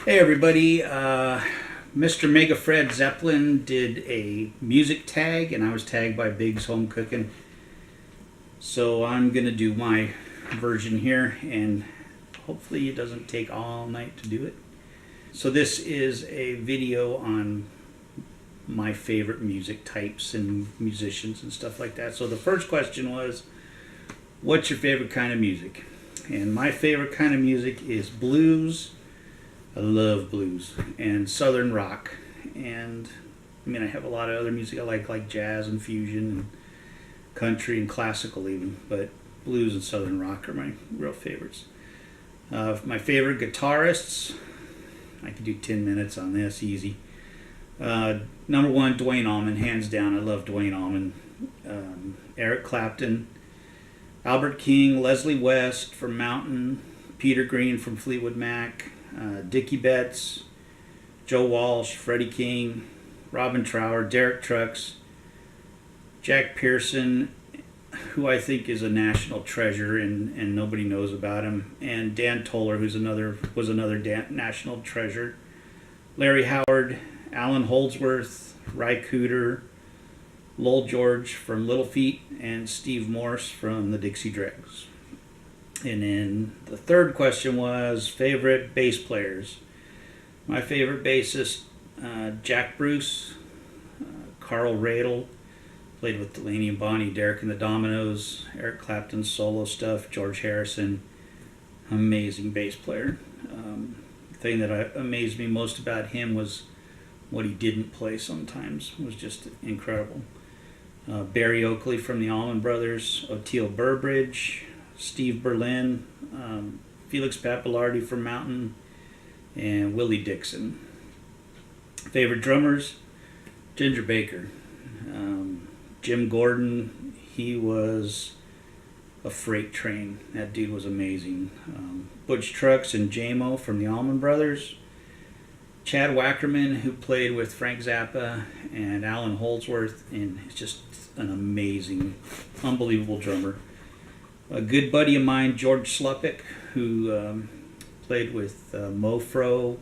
Hey everybody, Mr.Mega Fred Zeppelin did a music tag and I was tagged by Big's Home Cooking. So I'm going to do my version here and hopefully it doesn't take all night to do it. So this is a video on my favorite music types and musicians and stuff like that. So the first question was, what's your favorite kind of music? And my favorite kind of music is blues. I love blues and southern rock, and I mean I have a lot of other music I like jazz and fusion and country and classical even, but blues and southern rock are my real favorites. My favorite guitarists, I could do 10 minutes on this easy. Number one, Duane Allman, hands down. I love Duane Allman. Eric Clapton, Albert King, Leslie West from Mountain, Peter Green from Fleetwood Mac, Dickie Betts, Joe Walsh, Freddie King, Robin Trower, Derek Trucks, Jack Pearson, who I think is a national treasure and nobody knows about him, and Dan Toller, who's was another national treasure, Larry Howard, Alan Holdsworth, Ry Cooder, Lowell George from Little Feat, and Steve Morse from the Dixie Dregs. And then the third question was favorite bass players. My favorite bassist, Jack Bruce, Carl Radle, played with Delaney and Bonnie, Derek and the Dominoes, Eric Clapton's solo stuff, George Harrison, amazing bass player. The thing that amazed me most about him was what he didn't play sometimes. It was just incredible. Barry Oakley from the Allman Brothers, Oteil Burbridge, Steve Berlin, Felix Pappalardi from Mountain, and Willie Dixon. Favorite drummers, Ginger Baker. Jim Gordon, he was a freight train. That dude was amazing. Butch Trucks and J-Mo from the Allman Brothers. Chad Wackerman, who played with Frank Zappa and Alan Holdsworth, and he's just an amazing, unbelievable drummer. A good buddy of mine, George Slupik, who played with Mofro,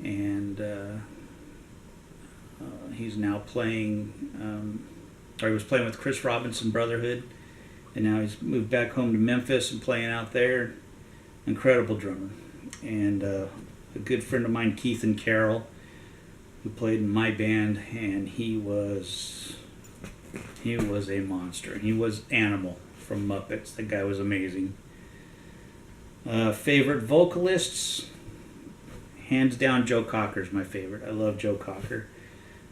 and he's now playing, or he was playing with Chris Robinson Brotherhood, and now he's moved back home to Memphis and playing out there. Incredible drummer. And a good friend of mine, Keith and Carroll, who played in my band, and he was a monster. He was Animal from Muppets. The guy was amazing. Favorite vocalists, hands down Joe Cocker's my favorite. I love Joe Cocker.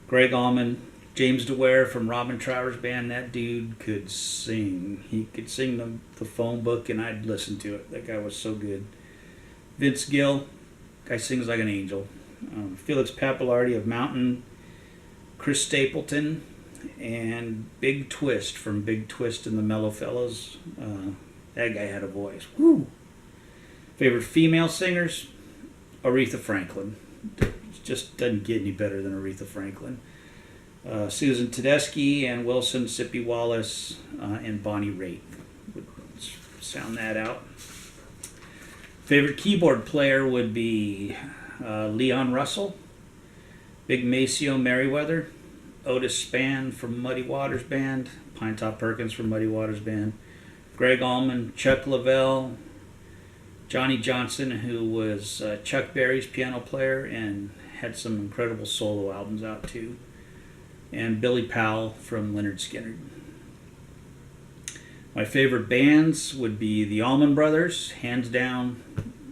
Greg Allman, James DeWare from Robin Trower's band. That dude could sing. He could sing the phone book and I'd listen to it. That guy was so good. Vince Gill, guy sings like an angel. Felix Pappalardi of Mountain, Chris Stapleton, and Big Twist from Big Twist and the Mellow Fellows. That guy had a voice. Woo! Favorite female singers, Aretha Franklin. Just doesn't get any better than Aretha Franklin. Susan Tedeschi and Wilson Sippy Wallace and Bonnie Raitt. Let's sound that out. Favorite keyboard player would be Leon Russell, Big Maceo Merriweather, Otis Spann from Muddy Waters Band, Pinetop Perkins from Muddy Waters Band, Greg Allman, Chuck Leavell, Johnny Johnson, who was Chuck Berry's piano player and had some incredible solo albums out too, and Billy Powell from Lynyrd Skynyrd. My favorite bands would be the Allman Brothers, hands down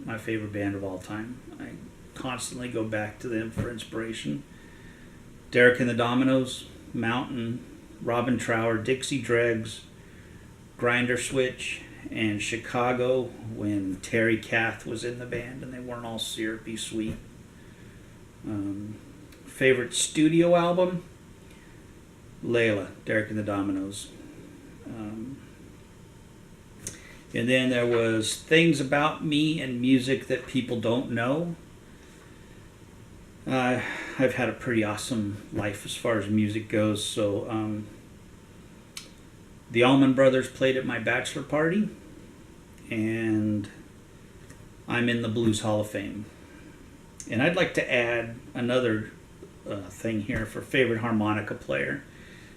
my favorite band of all time. I constantly go back to them for inspiration. Derek and the Dominoes, Mountain, Robin Trower, Dixie Dregs, Grinder Switch, and Chicago when Terry Kath was in the band and they weren't all syrupy sweet. Favorite studio album, Layla, Derek and the Dominoes. And then there was Things About Me and Music That People Don't Know. I've had a pretty awesome life as far as music goes. So the Allman Brothers played at my bachelor party, and I'm in the Blues Hall of Fame. And I'd like to add another thing here for favorite harmonica player.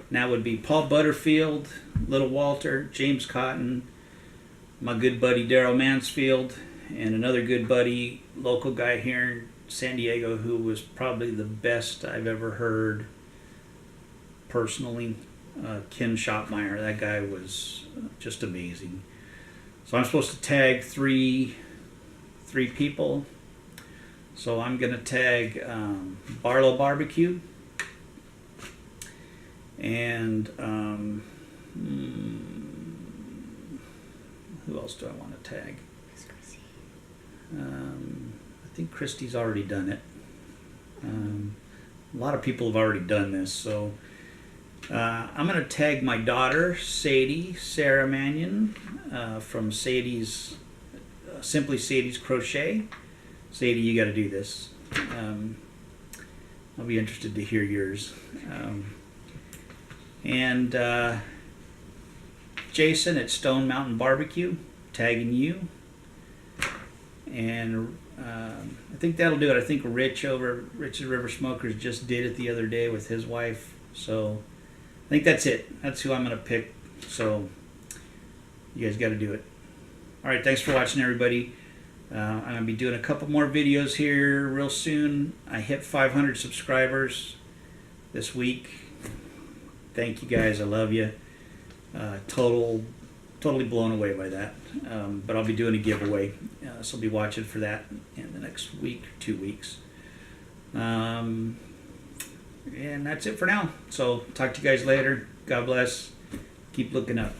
And that would be Paul Butterfield, Little Walter, James Cotton, my good buddy Daryl Mansfield, and another good buddy, local guy here in San Diego, who was probably the best I've ever heard personally, Ken Schopmeyer. That guy was just amazing. So I'm supposed to tag three people. So I'm going to tag Barlow BBQ and who else do I want to tag? I think Christy's already done it. A lot of people have already done this, so I'm going to tag my daughter, Sadie, Sarah Mannion, from Sadie's, Simply Sadie's Crochet. Sadie, you got to do this. I'll be interested to hear yours. And Jason at Stone Mountain BBQ, tagging you. And I think that'll do it. I think Rich over Rich's River Smokers just did it the other day with his wife. So I think that's it. That's who I'm going to pick. So you guys got to do it. All right, thanks for watching, everybody. I'm going to be doing a couple more videos here real soon. I hit 500 subscribers this week. Thank you guys. I love you. Totally blown away by that. But I'll be doing a giveaway. So be watching for that in the next week, 2 weeks. And that's it for now. So talk to you guys later. God bless. Keep looking up.